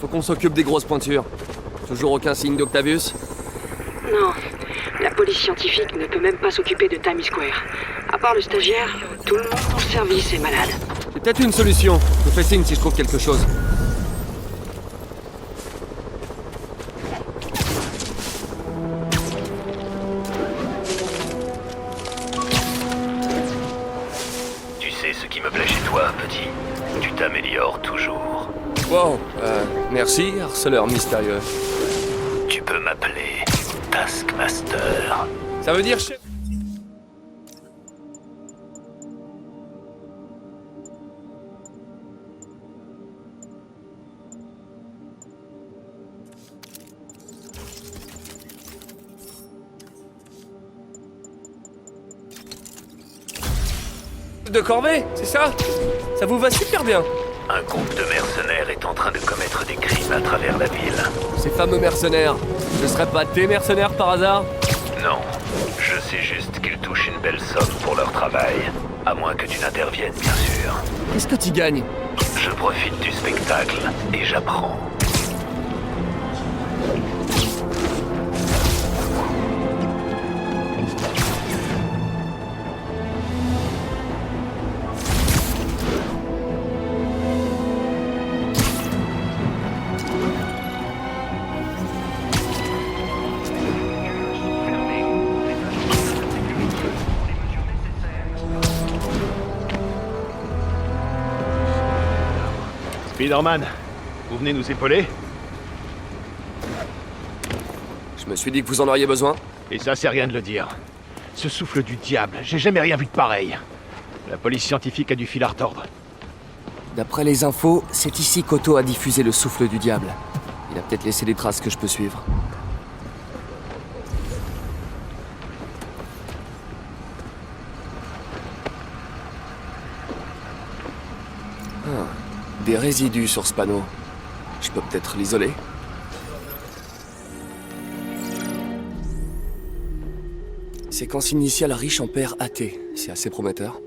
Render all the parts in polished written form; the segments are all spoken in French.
Faut qu'on s'occupe des grosses pointures. Toujours aucun signe d'Octavius? Non, la police scientifique ne peut même pas s'occuper de Times Square. À part le stagiaire, tout le monde dans le service est malade. C'est peut-être une solution. Je te fais signe si je trouve quelque chose. Tu sais ce qui me plaît chez toi, petit. Tu t'améliores toujours. Wow, merci, harceleur mystérieux. Tu peux m'appeler Taskmaster. Ça veut dire chef? De corvée, c'est ça? Ça vous va super bien. Un groupe de mercenaires est en train de commettre des crimes à travers la ville. Ces fameux mercenaires. Ce seraient pas tes mercenaires par hasard? Non, je sais juste qu'ils touchent une belle somme pour leur travail. À moins que tu n'interviennes, bien sûr. Qu'est-ce que tu gagnes? Je profite du spectacle et j'apprends. Spider-Man, vous venez nous épauler? Je me suis dit que vous en auriez besoin. Et ça, c'est rien de le dire. Ce souffle du diable, j'ai jamais rien vu de pareil. La police scientifique a du fil à retordre. D'après les infos, c'est ici qu'Otto a diffusé le souffle du diable. Il a peut-être laissé des traces que je peux suivre. Des résidus sur ce panneau. Je peux peut-être l'isoler? Séquence initiale riche en paires AT. C'est assez prometteur.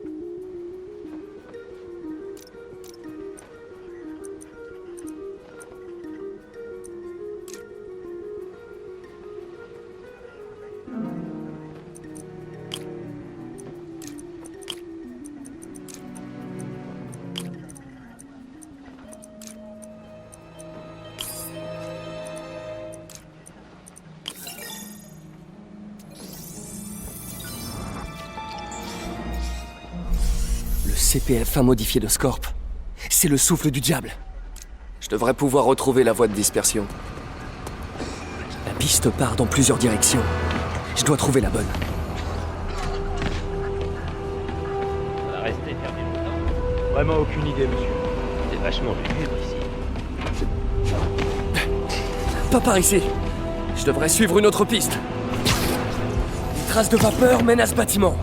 CPF1 modifié de Scorp. C'est le souffle du diable. Je devrais pouvoir retrouver la voie de dispersion. La piste part dans plusieurs directions. Je dois trouver la bonne. On va rester fermé longtemps. Vraiment aucune idée, monsieur. C'est vachement lugubre ici. Pas par ici. Je devrais suivre une autre piste. Une trace de vapeur mène à ce bâtiment.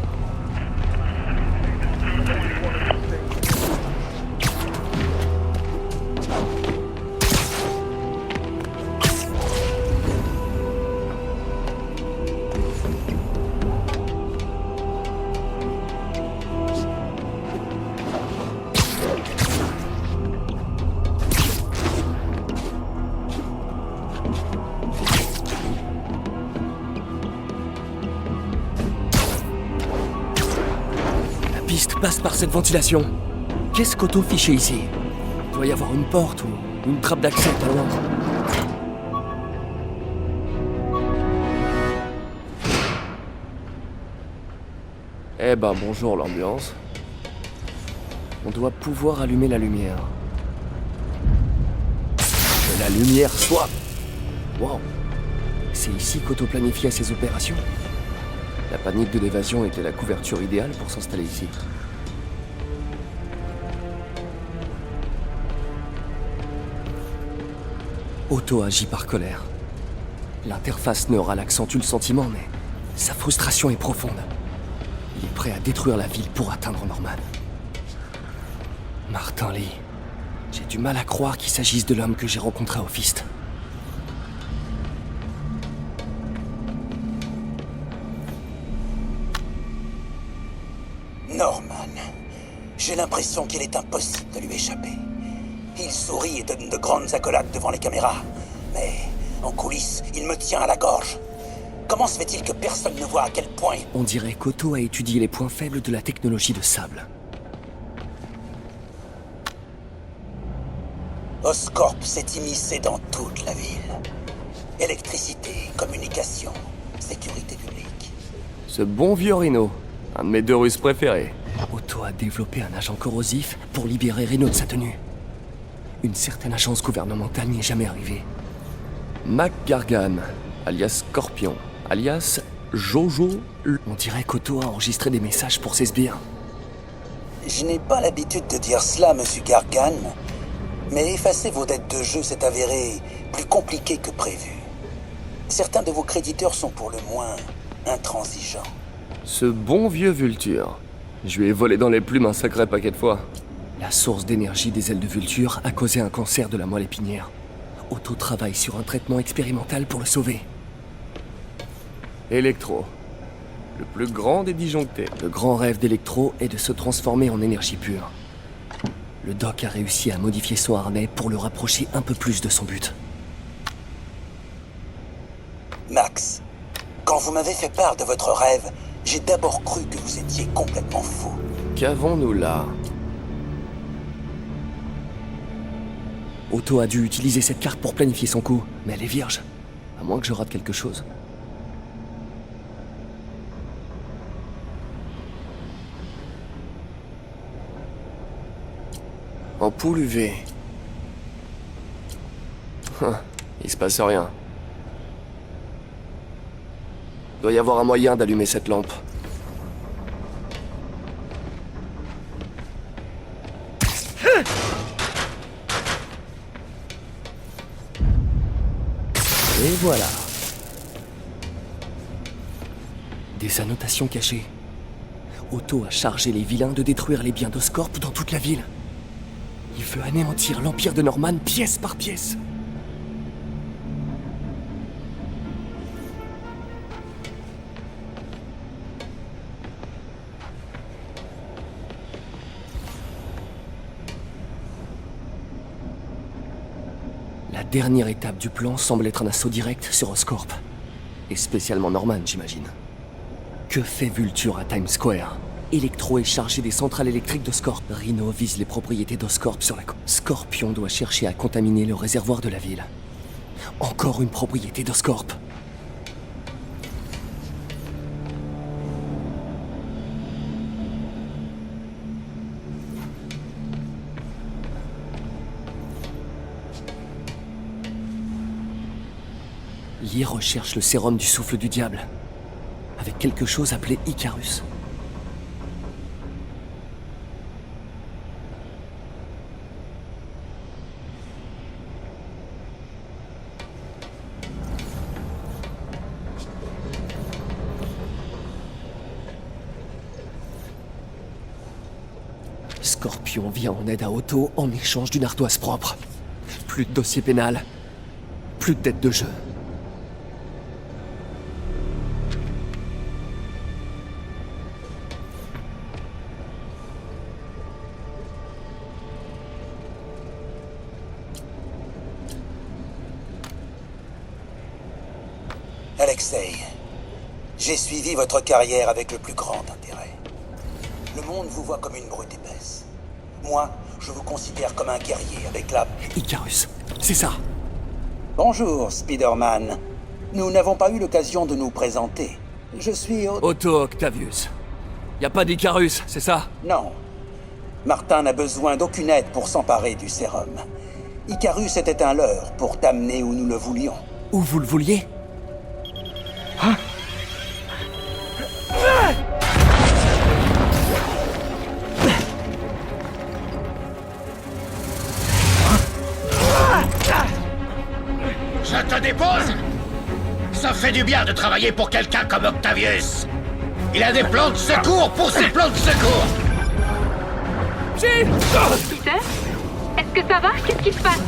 Passe par cette ventilation. Qu'est-ce qu'Otto fichait ici? Il doit y avoir une porte ou une trappe d'accès pas loin. Eh ben bonjour l'ambiance. On doit pouvoir allumer la lumière. Que la lumière soit... Wow. C'est ici qu'Otto planifiait ses opérations. La panique de l'évasion était la couverture idéale pour s'installer ici. Otto agit par colère. L'interface neural accentue le sentiment, mais sa frustration est profonde. Il est prêt à détruire la ville pour atteindre Norman. Martin Lee. J'ai du mal à croire qu'il s'agisse de l'homme que j'ai rencontré au Fist. Norman. J'ai l'impression qu'il est impossible de lui échapper. Il sourit et donne de grandes accolades devant les caméras. Mais, en coulisses, il me tient à la gorge. Comment se fait-il que personne ne voit à quel point... On dirait qu'Otto a étudié les points faibles de la technologie de sable. Oscorp s'est immiscé dans toute la ville. Électricité, communication, sécurité publique. Ce bon vieux Rhino, un de mes 2 Russes préférés. Otto a développé un agent corrosif pour libérer Rhino de sa tenue. Une certaine agence gouvernementale n'y est jamais arrivée. Mac Gargan, alias Scorpion, alias Jojo. On dirait qu'Otto a enregistré des messages pour ses sbires. Je n'ai pas l'habitude de dire cela, monsieur Gargan, mais effacer vos dettes de jeu s'est avéré plus compliqué que prévu. Certains de vos créditeurs sont pour le moins intransigeants. Ce bon vieux Vulture. Je lui ai volé dans les plumes un sacré paquet de fois. La source d'énergie des ailes de Vulture a causé un cancer de la moelle épinière. Otto travaille sur un traitement expérimental pour le sauver. Electro. Le plus grand des disjonctés. Le grand rêve d'Electro est de se transformer en énergie pure. Le doc a réussi à modifier son harnais pour le rapprocher un peu plus de son but. Max, quand vous m'avez fait part de votre rêve, j'ai d'abord cru que vous étiez complètement fou. Qu'avons-nous là? Otto a dû utiliser cette carte pour planifier son coup, mais elle est vierge. À moins que je rate quelque chose. Ampoule UV. Il se passe rien. Doit y avoir un moyen d'allumer cette lampe. Et voilà. Des annotations cachées. Otto a chargé les vilains de détruire les biens d'Oscorp dans toute la ville. Il veut anéantir l'Empire de Norman pièce par pièce. La dernière étape du plan semble être un assaut direct sur Oscorp. Et spécialement Norman, j'imagine. Que fait Vulture à Times Square? Electro est chargé des centrales électriques d'Oscorp. Rhino vise les propriétés d'Oscorp sur la côte. Scorpion doit chercher à contaminer le réservoir de la ville. Encore une propriété d'Oscorp. Lee recherche le sérum du souffle du diable, avec quelque chose appelé Icarus. Scorpion vient en aide à Otto en échange d'une ardoise propre. Plus de dossier pénal, plus de dettes de jeu. Alexei, j'ai suivi votre carrière avec le plus grand intérêt. Le monde vous voit comme une brute épaisse. Moi, je vous considère comme un guerrier avec la... Icarus, c'est ça. Bonjour, Spider-Man. Nous n'avons pas eu l'occasion de nous présenter. Je suis... Otto Octavius. Y a pas d'Icarus, c'est ça? Non. Martin n'a besoin d'aucune aide pour s'emparer du sérum. Icarus était un leurre pour t'amener où nous le voulions. Où vous le vouliez? Je te dépose? Ça fait du bien de travailler pour quelqu'un comme Octavius. Il a des plans de secours pour ses plans de secours. Peter? Est-ce que ça va? Qu'est-ce qui se passe?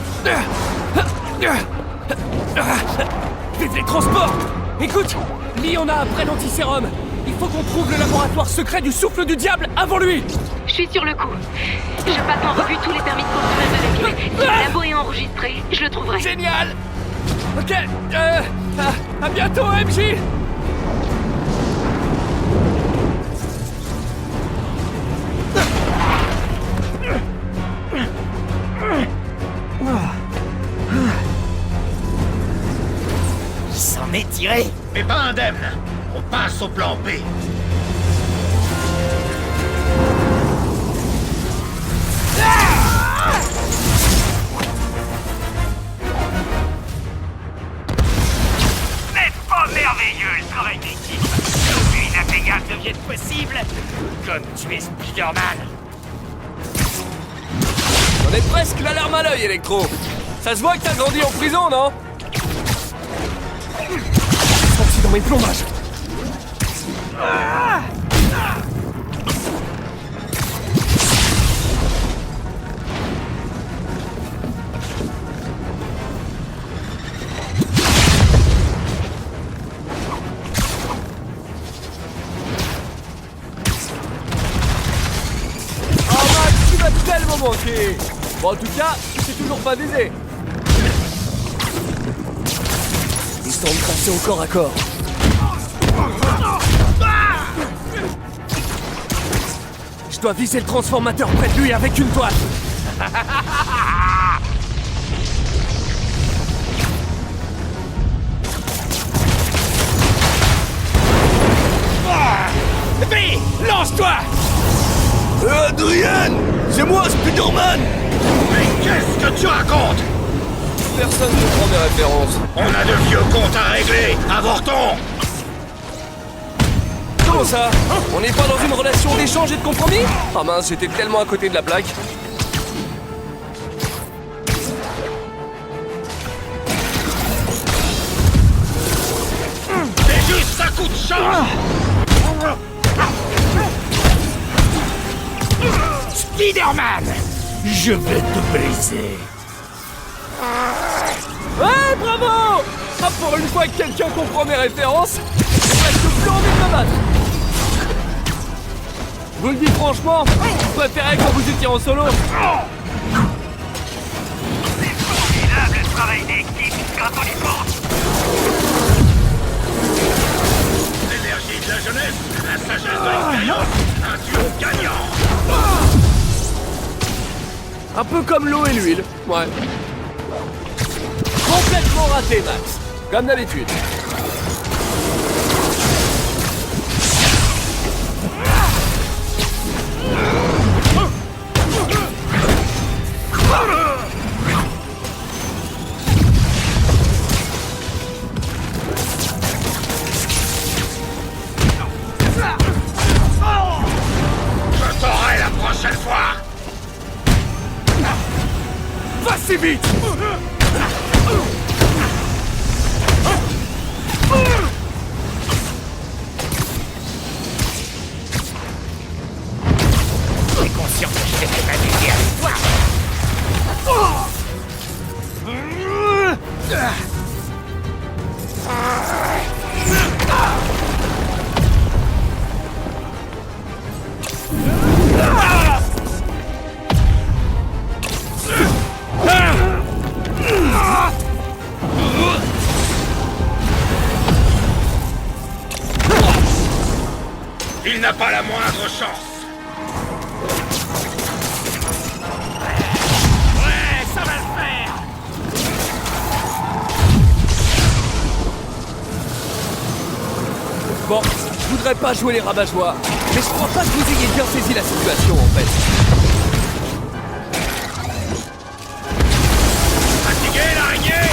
Vive les transports! Écoute, Lee en a après l'antisérum. Il faut qu'on trouve le laboratoire secret du souffle du diable avant lui. Je suis sur le coup. Je passe en revue tous les permis de construire de la ville. Si le labo est enregistré, je le trouverai. Génial. Ok, à bientôt, MJ. S'en est tiré. Mais pas indemne. On passe au plan B. N'est-ce pas merveilleux le travail d'équipe? Une impeccable devienne possible. Comme tu es Spider-Man. On est presque la larme à l'œil, Electro. Ça se voit que t'as grandi en prison, non? Sorti dans mes plombages. Oh Max, tu vas tellement manquer. Bon, en tout cas, c'est toujours pas baisé. Il semble passer au corps à corps. Je dois viser le transformateur près de lui avec une toile. Hé, lance-toi! Adrien! C'est moi, Spider-Man! Mais qu'est-ce que tu racontes? Personne ne prend mes références. On a de vieux comptes à régler. Avortons! Comment ça? On n'est pas dans une relation d'échange et de compromis? Ah mince, j'étais tellement à côté de la plaque. C'est juste un coup de chance! Spider-Man! Je vais te briser. Ouais, bravo! Ah, pour une fois que quelqu'un comprend mes références, j'ai presque plus envie de me battre. Je vous le dis franchement, je préférais quand vous étiez en solo. C'est formidable le travail d'équipe quand on y pense. L'énergie de la jeunesse, la sagesse de l'expérience, un duo gagnant! Un peu comme l'eau et l'huile, ouais. Complètement raté, Max. Comme d'habitude. Je t'aurai la prochaine fois! Pas si vite! Tu es conscient que je vais te m'amuser avec toi? Il n'a pas la moindre chance. Ouais, ça va le faire. Bon, je voudrais pas jouer les rabat-joie, mais je crois pas que vous ayez bien saisi la situation, en fait. Fatigué, l'araignée?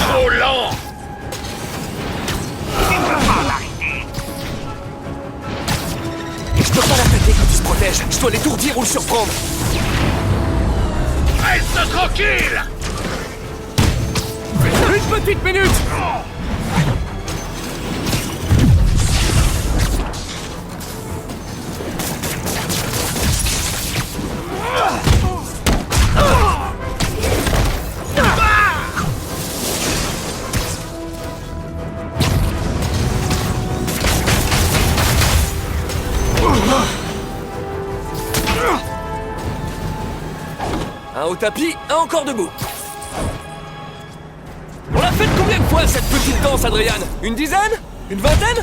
Trop lent. Je peux pas l'attaquer quand il se protège. Je dois l'étourdir ou le surprendre. Reste tranquille. Une petite minute! au tapis, un encore debout. On l'a fait combien de fois cette petite danse, Adrian? Une dizaine? Une vingtaine?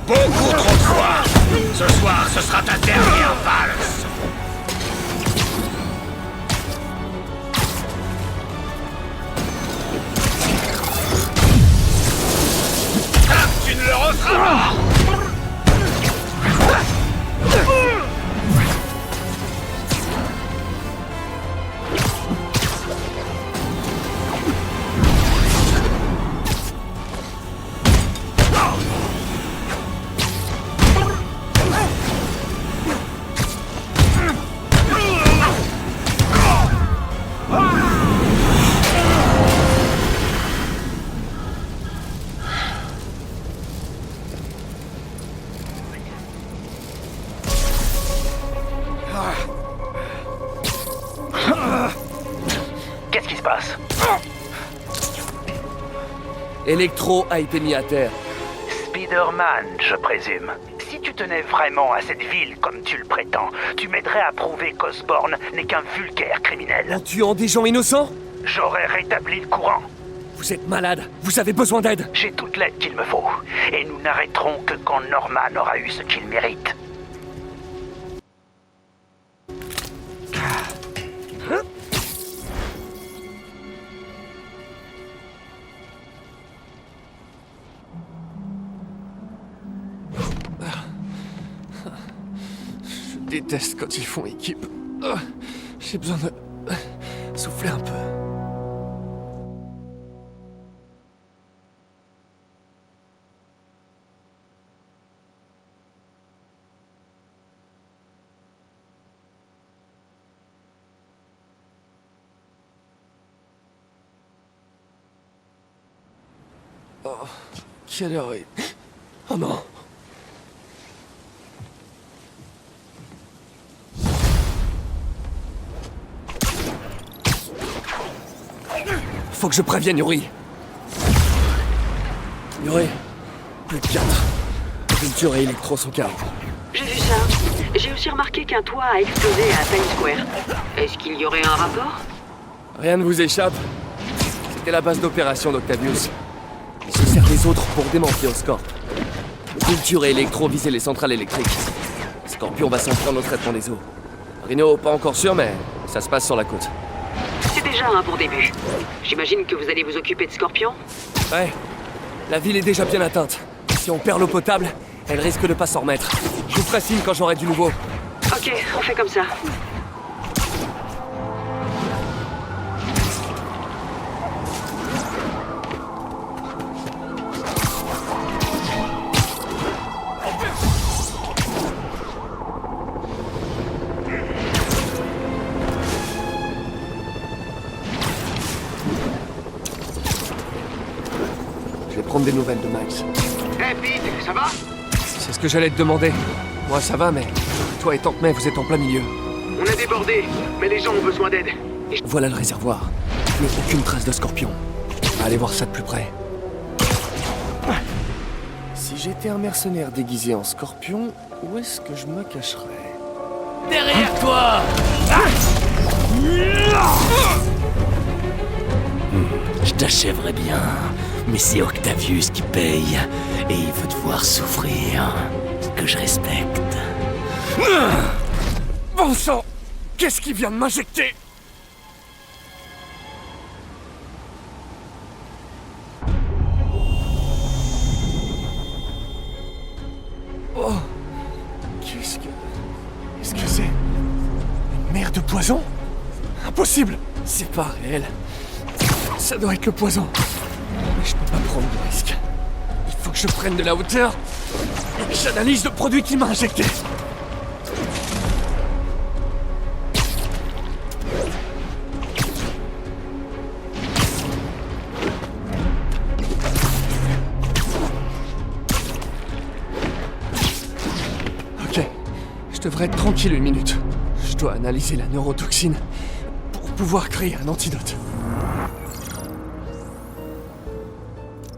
Beaucoup trop de fois. Ce soir, ce sera ta dernière valse. Ah, tu ne le referas pas. Qu'est-ce qui se passe? Electro a été mis à terre. Spider-Man, je présume. Si tu tenais vraiment à cette ville comme tu le prétends, tu m'aiderais à prouver qu'Osborn n'est qu'un vulgaire criminel. En tuant des gens innocents? J'aurais rétabli le courant. Vous êtes malade, vous avez besoin d'aide. J'ai toute l'aide qu'il me faut. Et nous n'arrêterons que quand Norman aura eu ce qu'il mérite. Je déteste quand ils font équipe. J'ai besoin de souffler un peu. Oh, quelle heure est... Oh non! Faut que je prévienne Yuri. Yuri, plus de 4. Vulture et Electro sont KO. J'ai vu ça. J'ai aussi remarqué qu'un toit a explosé à Times Square. Est-ce qu'il y aurait un rapport? Rien ne vous échappe. C'était la base d'opération d'Octavius. Il se sert des autres pour démanteler Oscorp. Vulture et Electro visaient les centrales électriques. Scorpion va s'en prendre au traitement des eaux. Rhino, pas encore sûr, mais ça se passe sur la côte. C'est déjà un bon début. J'imagine que vous allez vous occuper de Scorpion? Ouais, la ville est déjà bien atteinte. Si on perd l'eau potable, elle risque de pas s'en remettre. Je vous ferai signe quand j'aurai du nouveau. Ok, on fait comme ça. Je vais prendre des nouvelles de Max. Hé, Pete, ça va? C'est ce que j'allais te demander. Moi, ça va, mais toi et Tante May, vous êtes en plein milieu. On est débordé, mais les gens ont besoin d'aide. Voilà le réservoir. Mais aucune trace de Scorpion. On va aller voir ça de plus près. Si j'étais un mercenaire déguisé en Scorpion, où est-ce que je me cacherais? Derrière toi! Je t'achèverai bien, mais c'est Octavius qui paye, et il veut te voir souffrir, que je respecte. Bon sang! Qu'est-ce qui vient de m'injecter? Oh! Qu'est-ce que c'est? Une mer de poison? Impossible! C'est pas réel. Ça doit être le poison. Mais je peux pas prendre de risque. Il faut que je prenne de la hauteur et que j'analyse le produit qui m'a injecté. Ok, je devrais être tranquille une minute. Je dois analyser la neurotoxine pour pouvoir créer un antidote.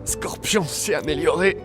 Scorpion s'est amélioré.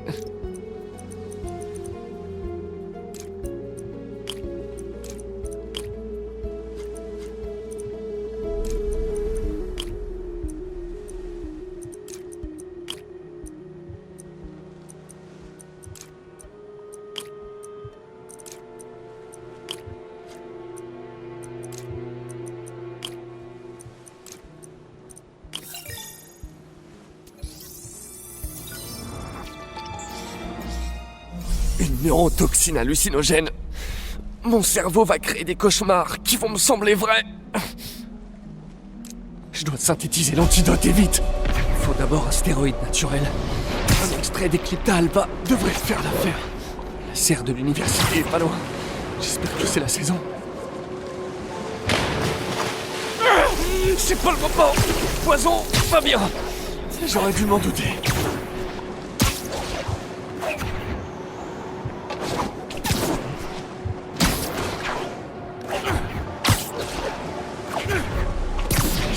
Une neurotoxine hallucinogène. Mon cerveau va créer des cauchemars qui vont me sembler vrais. Je dois synthétiser l'antidote et vite. Il faut d'abord un stéroïde naturel. Un extrait d'Eclipta alba devrait faire l'affaire. La serre de l'université est pas loin. J'espère que c'est la saison. C'est pas le moment. Poison, pas bien. J'aurais dû m'en douter.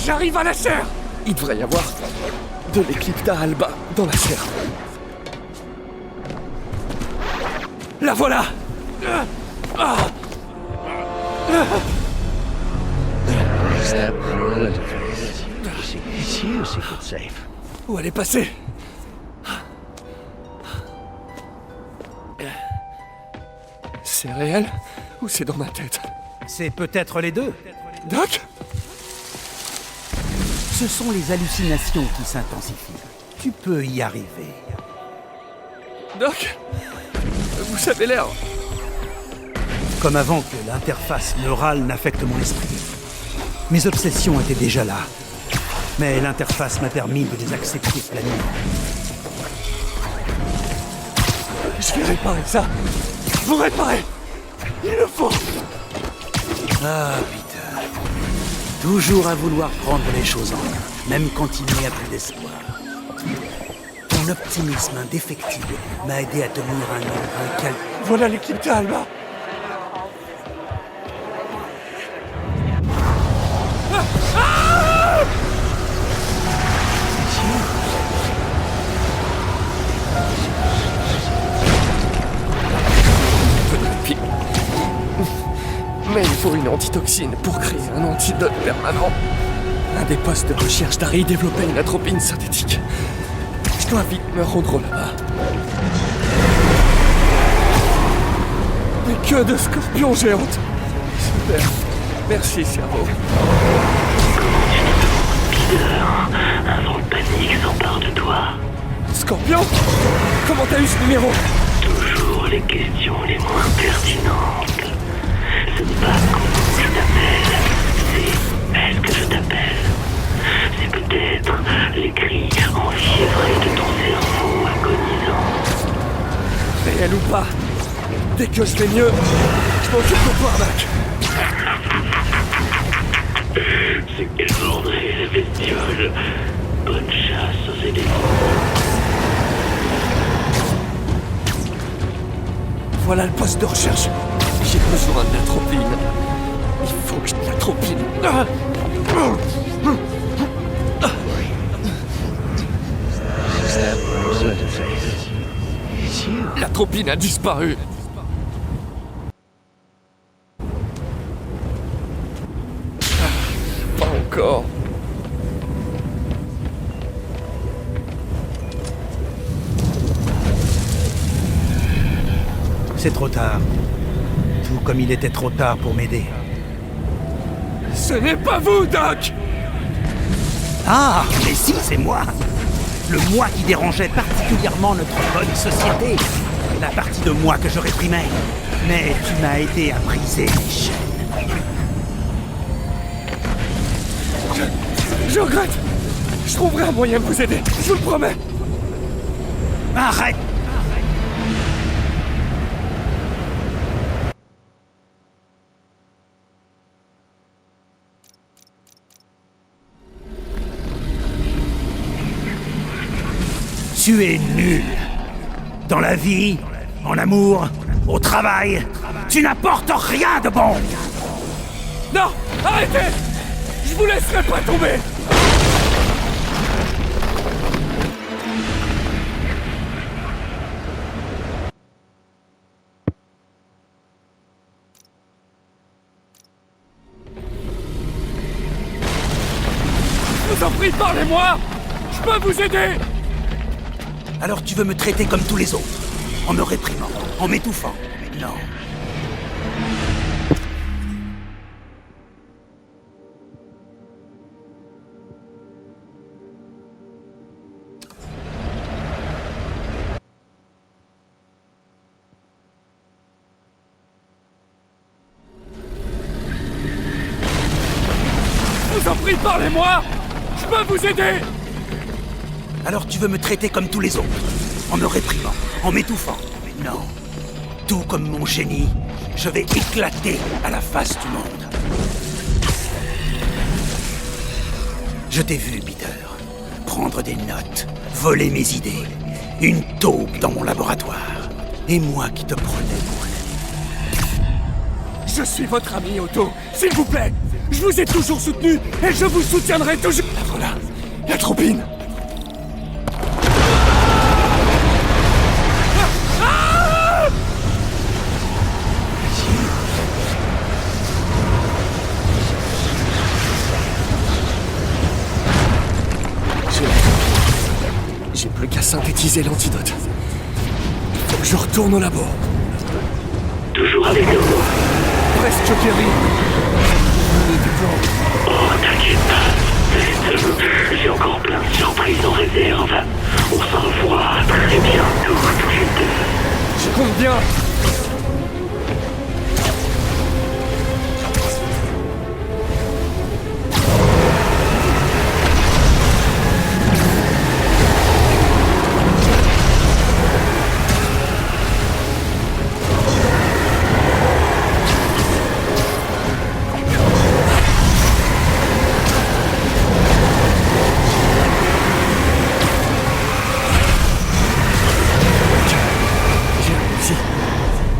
J'arrive à la serre. Il devrait y avoir de l'Eclipta alba dans la serre. La voilà. Ici ou Secret Safe? Où elle est passée? C'est réel ou c'est dans ma tête? C'est peut-être les deux. Doc? Ce sont les hallucinations qui s'intensifient. Tu peux y arriver. Doc? Vous avez l'air... Comme avant que l'interface neurale n'affecte mon esprit. Mes obsessions étaient déjà là. Mais l'interface m'a permis de les accepter pleinement. Je vais réparer ça. Vous réparez. Il le faut. Ah, Peter. Toujours à vouloir prendre les choses en main, même quand il n'y a plus d'espoir. Ton optimisme indéfectible m'a aidé à tenir un nombre calme. Voilà l'Eclipta alba. Mais il faut une antitoxine pour créer un antidote permanent. Un des postes de recherche d'Harry développait une atropine synthétique. Je dois vite me rendre là-bas. Des queues de scorpions géantes. Super. Merci, cerveau. Un vent de panique s'empare de toi. Scorpion? Comment t'as eu ce numéro? Toujours les questions les moins pertinentes. Ce n'est pas comment je t'appelle, c'est est-ce que je t'appelle. C'est peut-être les cris enfiévrés de ton cerveau agonisant. Réel ou pas, dès que je vais mieux, je m'occupe de toi, Mac. C'est quelle bordée, la bestiole. Bonne chasse aux éléments. Voilà le poste de recherche. J'ai besoin de l'atropine. Il faut que je l'atropine. L'atropine a disparu. Pas encore. C'est trop tard. Tout comme il était trop tard pour m'aider. Ce n'est pas vous, Doc! Ah, mais si, c'est moi. Le moi qui dérangeait particulièrement notre bonne société. La partie de moi que je réprimais. Mais tu m'as aidé à briser les chaînes. Je regrette. Je trouverai un moyen de vous aider, je vous le promets. Arrête! Tu es nul. Dans la vie, en amour, au travail, tu n'apportes rien de bon. Non! Arrêtez! Je vous laisserai pas tomber! Je vous en prie, parlez-moi! Je peux vous aider! Alors tu veux me traiter comme tous les autres, en me réprimant, en m'étouffant. Non. Oui, parlez-moi! Je peux vous aider! Alors tu veux me traiter comme tous les autres, en me réprimant, en m'étouffant. Non. Tout comme mon génie, je vais éclater à la face du monde. Je t'ai vu, Peter, prendre des notes, voler mes idées, une taupe dans mon laboratoire. Et moi qui te prenais pour un ami. Je suis votre ami, Otto. S'il vous plaît! Je vous ai toujours soutenu et je vous soutiendrai toujours. Ah, voilà, la troupine. J'ai plus qu'à synthétiser l'antidote. Faut que je retourne au labo. Toujours avec nous. Presque guéri. Oh, t'inquiète pas. J'ai encore plein de surprises en réserve. On s'en revoit très bientôt, tous les deux. Je compte bien.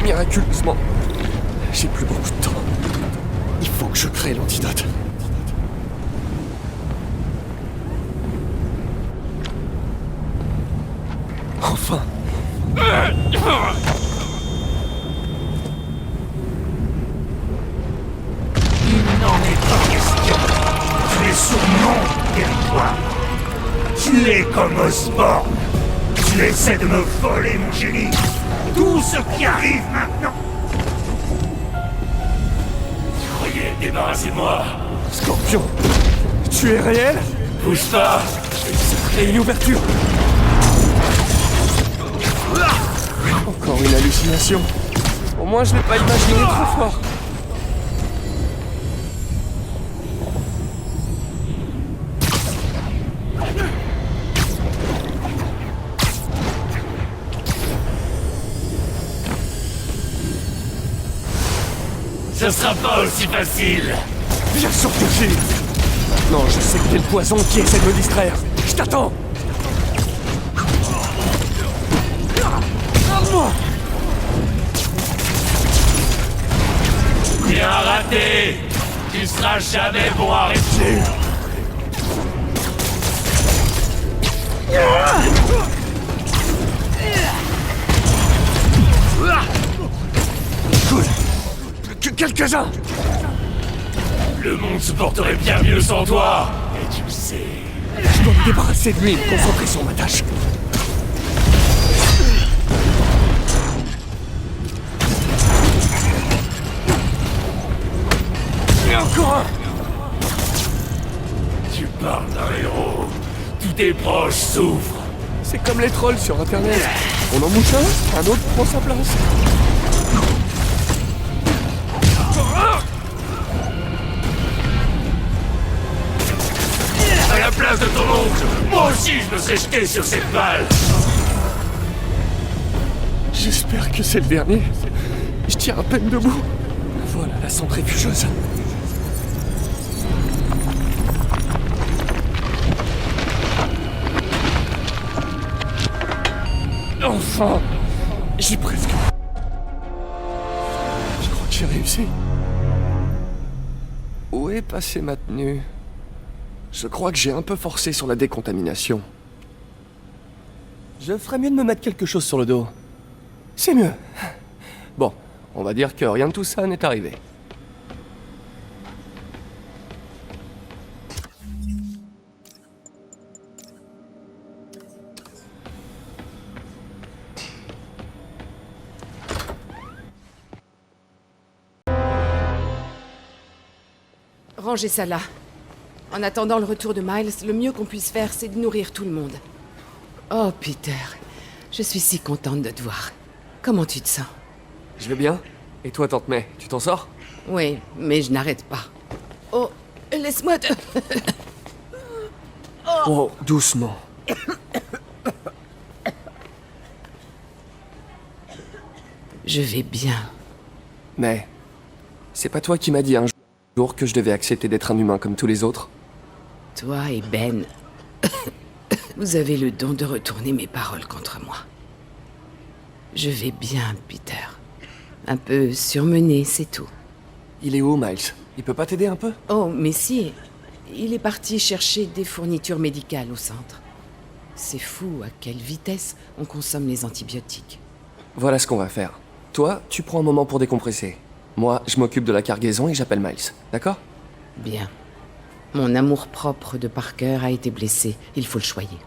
Miraculeusement, j'ai plus beaucoup de temps. Il faut que je crée l'antidote. Enfin. Il n'en est pas question. Tu es sur mon territoire. Tu es comme Osborn. Tu essaies de me voler mon génie. Tout ce qui arrive maintenant. Tu croyais être débarrassé de moi? Scorpion, tu es réel? Bouge pas. Et une ouverture. Encore une hallucination. Au moins, je l'ai pas imaginé trop fort. Ce sera pas aussi facile. Bien sûr que j'ai. Maintenant, je sais que t'es le poison qui essaie de me distraire. Je t'attends. Garde-moi. Bien raté. Tu seras jamais bon à rester. Cool. Plus que quelques-uns. Le monde se porterait bien mieux sans toi. Et tu le sais. Je dois me débarrasser de lui et me concentrer sur ma tâche. Et encore un. Tu parles d'un héros. Tous tes proches souffrent. C'est comme les trolls sur Internet. On en mouche un autre prend sa place. À la place de ton oncle, moi aussi je me serais jeté sur cette balle. J'espère que c'est le dernier. Je tiens à peine debout. Voilà la centrifugeuse. Enfin! J'ai presque... Je crois que j'ai réussi. Où est passée ma tenue? Je crois que j'ai un peu forcé sur la décontamination. Je ferais mieux de me mettre quelque chose sur le dos. C'est mieux. Bon, on va dire que rien de tout ça n'est arrivé. Rangez ça là. En attendant le retour de Miles, le mieux qu'on puisse faire, c'est de nourrir tout le monde. Oh, Peter, je suis si contente de te voir. Comment tu te sens? Je vais bien. Et toi, Tante May, tu t'en sors? Oui, mais je n'arrête pas. Oh, laisse-moi te... Oh, doucement. Je vais bien. Mais c'est pas toi qui m'as dit un jour que je devais accepter d'être un humain comme tous les autres? Toi et Ben, vous avez le don de retourner mes paroles contre moi. Je vais bien, Peter. Un peu surmené, c'est tout. Il est où, Miles? Il peut pas t'aider un peu? Oh, mais si. Il est parti chercher des fournitures médicales au centre. C'est fou à quelle vitesse on consomme les antibiotiques. Voilà ce qu'on va faire. Toi, tu prends un moment pour décompresser. Moi, je m'occupe de la cargaison et j'appelle Miles. D'accord? Bien. Mon amour-propre de Parker a été blessé. Il faut le choyer.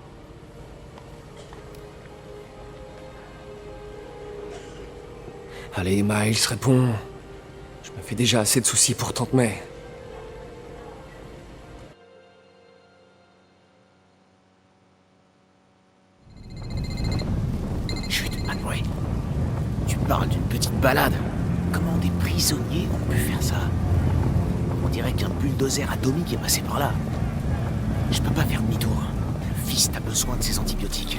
Allez, Miles, réponds. Je me fais déjà assez de soucis pour Tante May. Chut, Manway. Tu parles d'une petite balade. Comment des prisonniers ont pu faire ça? On dirait qu'un bulldozer atomique est passé par là. Je peux pas faire demi-tour. Le fils a besoin de ses antibiotiques.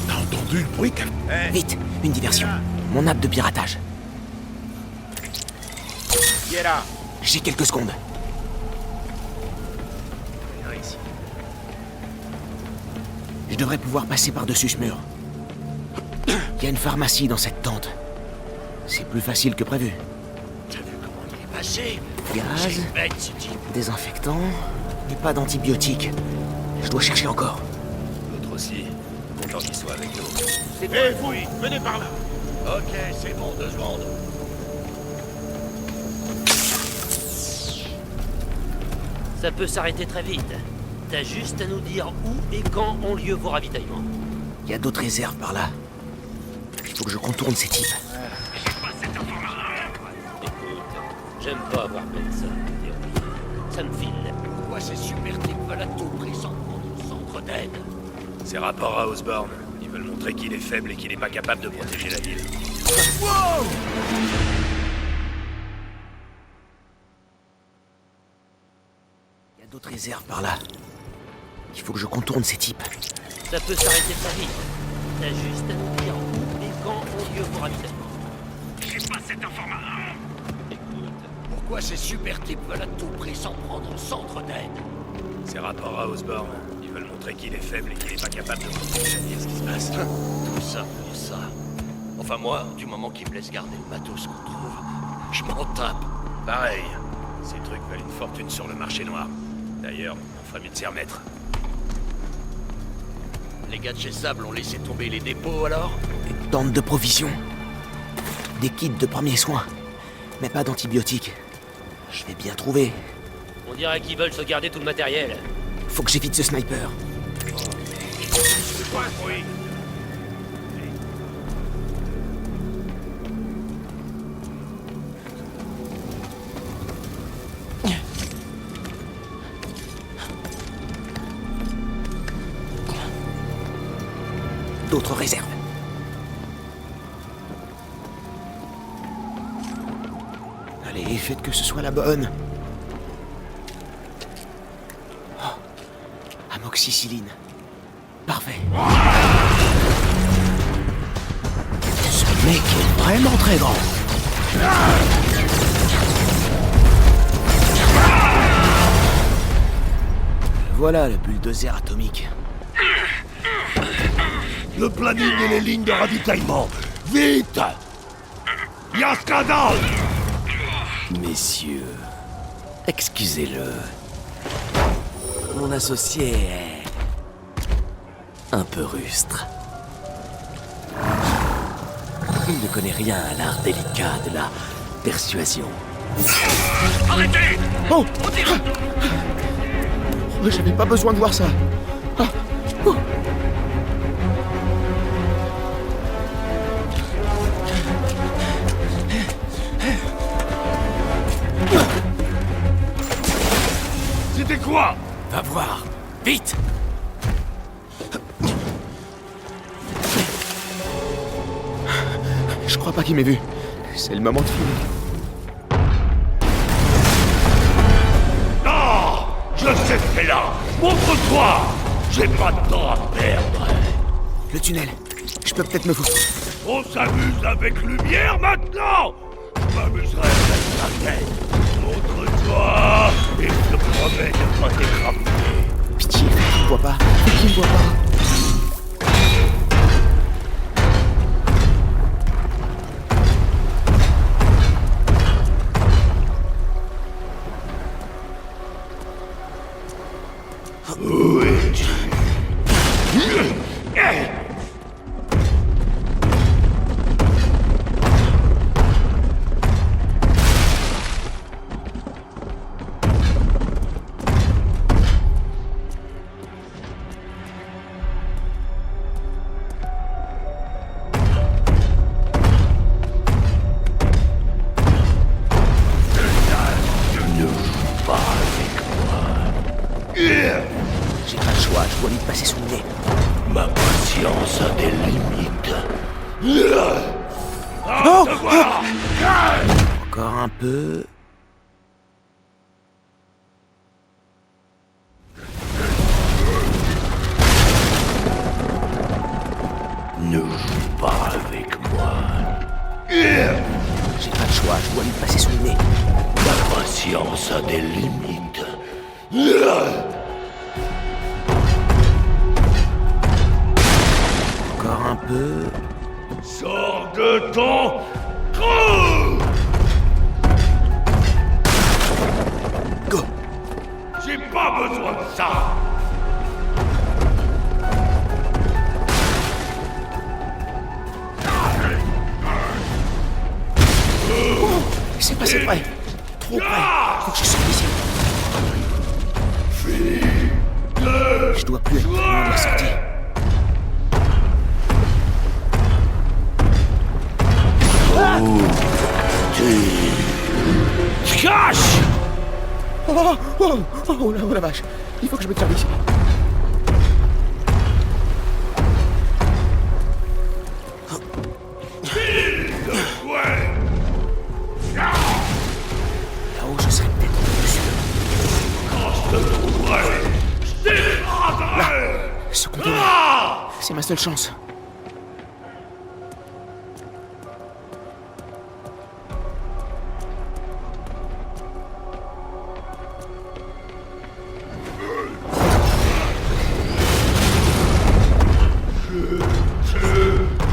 T'as entendu le bruit qu'a... Vite, une diversion. Mon app de piratage. Qui est là? J'ai quelques secondes. Viens ici. Je devrais pouvoir passer par-dessus ce mur. Il y a une pharmacie dans cette tente. C'est plus facile que prévu. T'as vu comment il est passé? Gaz, Bête, ce type. désinfectant, mais pas d'antibiotiques. Je dois chercher encore. L'autre aussi. Content qu'il soit avec nous. Eh, vous, venez par là. Ok, c'est bon, 2 secondes. Ça peut s'arrêter très vite. T'as juste à nous dire où et quand ont lieu vos ravitaillements. Il y a d'autres réserves par là. Il faut que je contourne ces types. Écoute, j'aime pas avoir ça. Ça me file. Pourquoi ces super types veulent à tout prix s'en prendre au centre d'aide? C'est rapport à Osborn. Ils veulent montrer qu'il est faible et qu'il est pas capable de protéger la ville. Wow! Il y a d'autres réserves par là. Il faut que je contourne ces types. Ça peut s'arrêter très vite. T'as juste à nous dire où et quand ont lieu vos ravitaillements. J'ai pas cette information. Écoute, pourquoi ces super types veulent à tout prix s'en prendre au centre d'aide? C'est rapport à Osborn. Ils veulent montrer qu'il est faible et qu'il est pas capable de protéger la ville. Qu'est-ce qui se passe? Tout ça pour ça. Enfin moi, du moment qu'ils me laissent garder le matos qu'on trouve, je m'en tape. Pareil. Ces trucs valent une fortune sur le marché noir. D'ailleurs, on ferait mieux de s'y remettre. Les gars de chez Sable ont laissé tomber les dépôts alors? Des tentes de provisions. Des kits de premiers soins. Mais pas d'antibiotiques. Je vais bien trouver. On dirait qu'ils veulent se garder tout le matériel. Faut que j'évite ce sniper. C'est quoi ce bruit? D'autres réserves. Allez, faites que ce soit la bonne. Oh, amoxicilline. Parfait. Ce mec est vraiment très grand. Voilà le bulldozer atomique. Le planning et les lignes de ravitaillement. Vite! Il y a un scandale! Messieurs, excusez-le. Mon associé est un peu rustre. Il ne connaît rien à l'art délicat de la persuasion. Arrêtez! Oh! J'avais pas besoin de voir ça. Ah. Oh. C'était quoi? Va voir, vite! Je crois pas qu'il m'ait vu. C'est le moment de finir. Non! de ces faits-là. Montre-toi. J'ai pas de temps à perdre. Le tunnel. Je peux peut-être me foutre. On s'amuse avec lumière maintenant. Je m'amuserai avec ta tête. Montre-toi. Et je te promets de pas t'écraser. Pitié, fais qu'il me voit pas. Fais qu'il me voit pas. Où es-tu? Ne joue pas avec moi. J'ai pas le choix, je dois lui passer sous le nez. Ma patience a des limites. Oh te voilà. Encore un peu. Ne joue pas avec moi. J'ai pas le choix, je dois lui passer sous le nez. Ma patience a des limites. Encore un peu. Sors de ton trou! Go! J'ai pas besoin de ça! C'est passé près. Trop près. Faut que je sorte d'ici. Je dois plus être loin de la sortie. Cache! Oh la vache. Il faut que je me tire d'ici. Ouais! Là-haut, je serai peut-être au-dessus. Quand je te trouverai, je t'écraserai! Ce conteneur, c'est ma seule chance.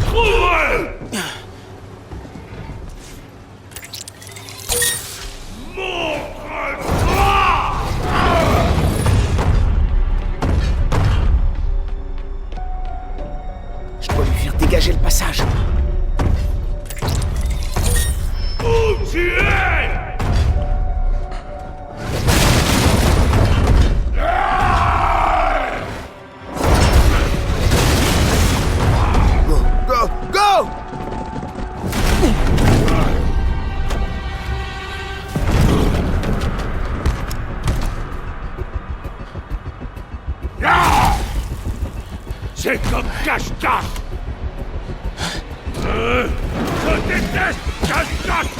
Trouverai! Montre-toi! Je dois lui faire dégager le passage. Où tu es? Go, go, go! C'est comme cache-cache! Je déteste cache-cache!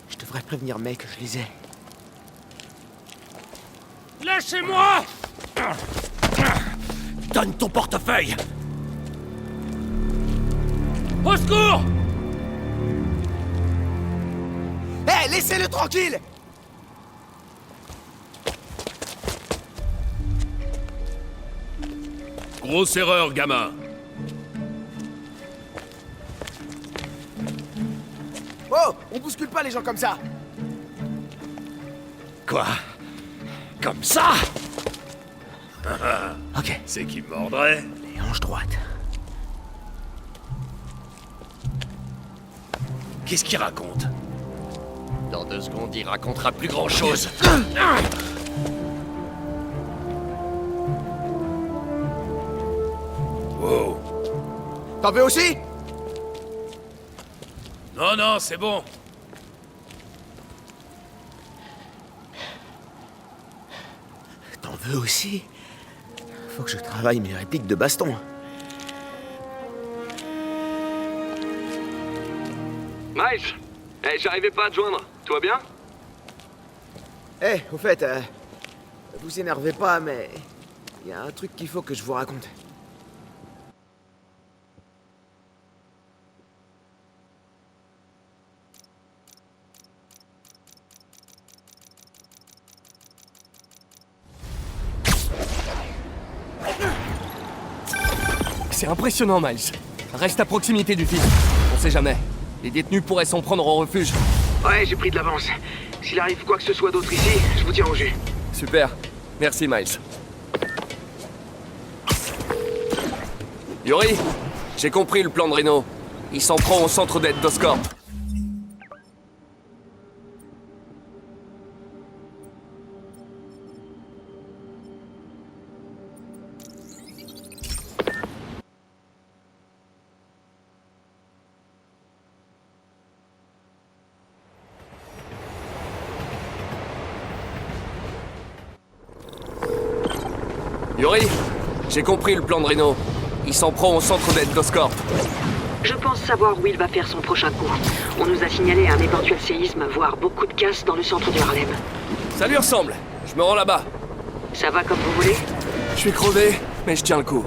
Je devrais prévenir May que je les ai. Lâchez-moi! Donne ton portefeuille! Au secours! Hé, laissez-le tranquille! Grosse erreur, gamin. Oh, on bouscule pas les gens comme ça! Quoi? Comme ça? Ok, C'est qui me mordrait? les hanches droites. Qu'est-ce qu'il raconte? Dans 2 secondes, il racontera plus grand-chose. Wow. T'en veux aussi? Non, non, c'est bon. nerveux aussi. Faut que je travaille mes répliques de baston. Miles, j'arrivais pas à te joindre. Tout va bien? Au fait, vous énervez pas, mais il y a un truc qu'il faut que je vous raconte. C'est impressionnant, Miles. Reste à proximité du fils. On sait jamais. Les détenus pourraient s'en prendre au refuge. Ouais, j'ai pris de l'avance. S'il arrive quoi que ce soit d'autre ici, je vous tiens au jus. Super. Merci, Miles. Yuri, j'ai compris le plan de Reno. Il s'en prend au centre d'aide d'Oscorp. Yuri, j'ai compris le plan de Reno. Il s'en prend au centre d'aide d'Oscorp. Je pense savoir où il va faire son prochain coup. On nous a signalé un éventuel séisme, voire beaucoup de casse dans le centre du Harlem. Ça lui ressemble. Je me rends là-bas. Ça va comme vous voulez? Je suis crevé, mais je tiens le coup.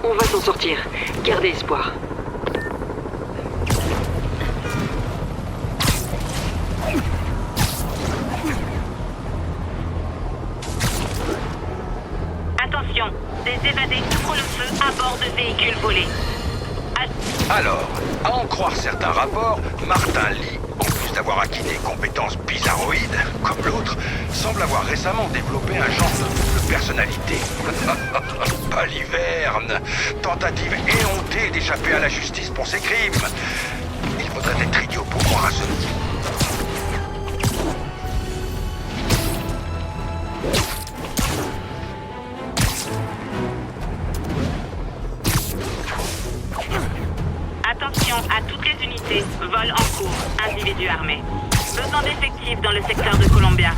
On va s'en sortir. Gardez espoir. Attention, des évadés ouvrent le feu à bord de véhicules volés. Alors, à en croire certains rapports, Martin Lee, en plus d'avoir acquis des compétences bizarroïdes, comme l'autre, semble avoir récemment développé un genre de personnalité. Baliverne, tentative éhontée d'échapper à la justice pour ses crimes. Il faudrait être idiot pour croire à ce... Attention à toutes les unités. Vol en cours. Individus armés. Besoin d'effectifs dans le secteur de Columbia.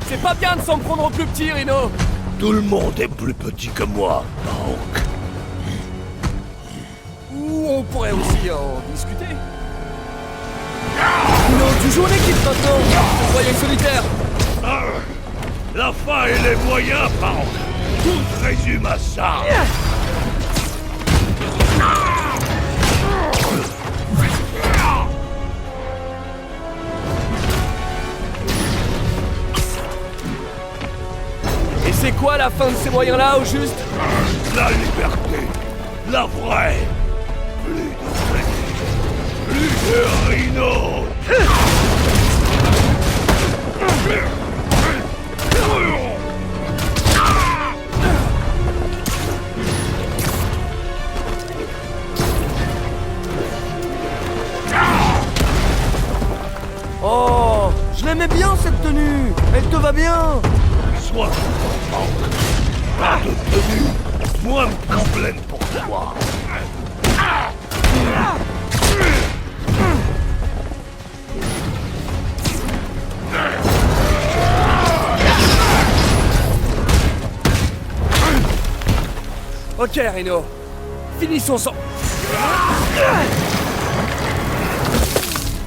C'est pas bien de s'en prendre au plus petit, Reno. Tout le monde est plus petit que moi, Hawk. Ou on pourrait aussi en discuter. Reno, tu joues en équipe maintenant. Je te croyais solitaire. La fin et les moyens, Hawk. Tout se résume à ça. Et c'est quoi la fin de ces moyens-là, au juste? La liberté. La vraie. Plus de Freddy. Plus de Reno. Oh, je l'aimais bien cette tenue. Elle te va bien. Sois content, pas de tenue, moi me complaine pour toi. Ok, Reno. Finissons sans...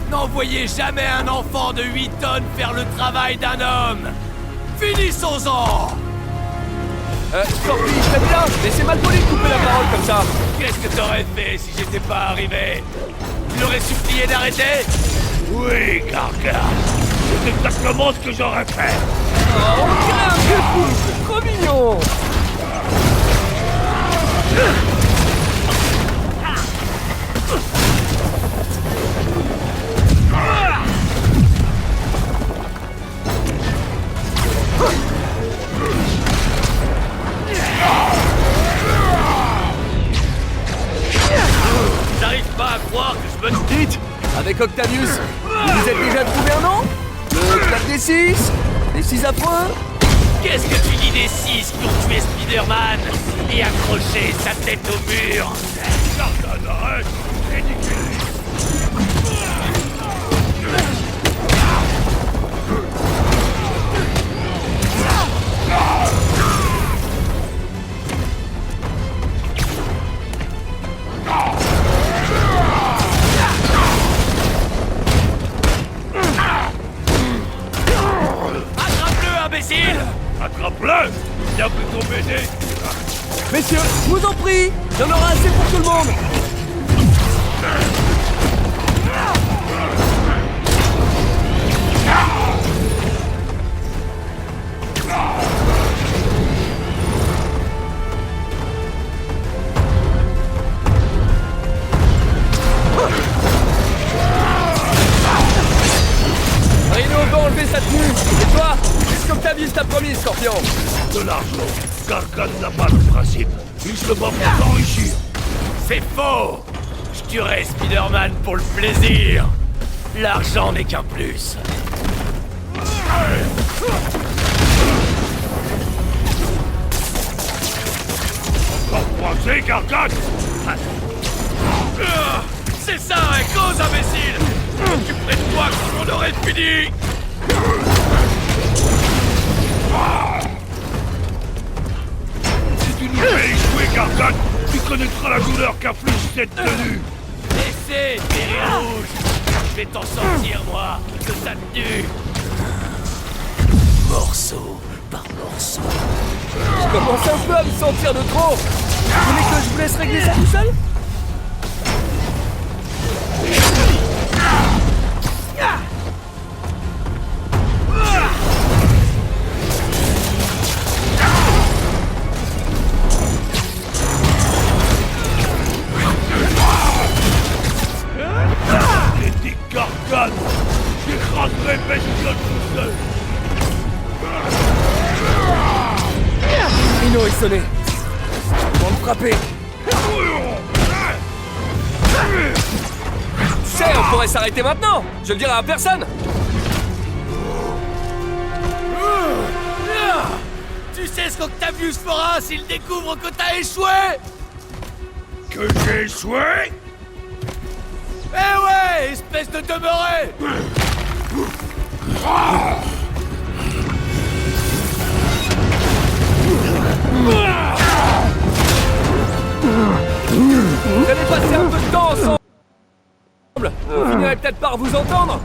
N'envoyez jamais un enfant de 8 tonnes faire le travail d'un homme. Finissons-en. Scorpi, très bien, mais c'est mal poli de couper la parole comme ça. Qu'est-ce que t'aurais fait si j'étais pas arrivé? Tu l'aurais supplié d'arrêter? Oui, Gargan. C'est exactement ce que j'aurais fait. Oh, on dirait un vieux couple, trop mignon. J'arrive pas à croire que je me... Dites, avec Octavius, vous vous êtes déjà trouvé un nom? Le club des 6? Les 6 affreux? Qu'est-ce que tu dis des 6 qui ont tué Spider-Man et accroché sa tête au mur? Gargan, arrête. Ridicule. Attrape-le, imbécile! Attrape-le. Bien pris ton BD. Messieurs, je vous en prie, il y en aura assez pour tout le monde. Rhino va enlever sa tenue. Et toi, qu'est-ce qu'Octavius t'a promis, Scorpion? De l'argent. Gargan n'a pas de principe. Il se bat pour s'enrichir. C'est faux! Je tuerai Spider-Man pour le plaisir! L'argent n'est qu'un plus. Encore croisé, Gargan. C'est ça, hein, cause, imbécile! Occuperai de toi quand on aurait fini! Si tu nous fais échouer, Gargan, tu connaîtras la douleur qu'inflige cette tenue. Laissez, Péril Rouge! Je vais t'en sortir, moi, de ta tenue! Morceau par morceau. Je commence un peu à me sentir de trop. Vous voulez que je vous laisse régler ça tout seul? Critique Gargan. J'écraserai bestiole tout seul. Rhino est sonné. Ils vont me frapper. Tu sais, on pourrait s'arrêter maintenant. Je le dirai à personne. Tu sais ce qu'Octavius fera s'il découvre que t'as échoué? Que j'ai échoué? Eh ouais, espèce de demeuré! Vous allez passer un peu de temps ensemble. Vous finirez peut-être par vous entendre.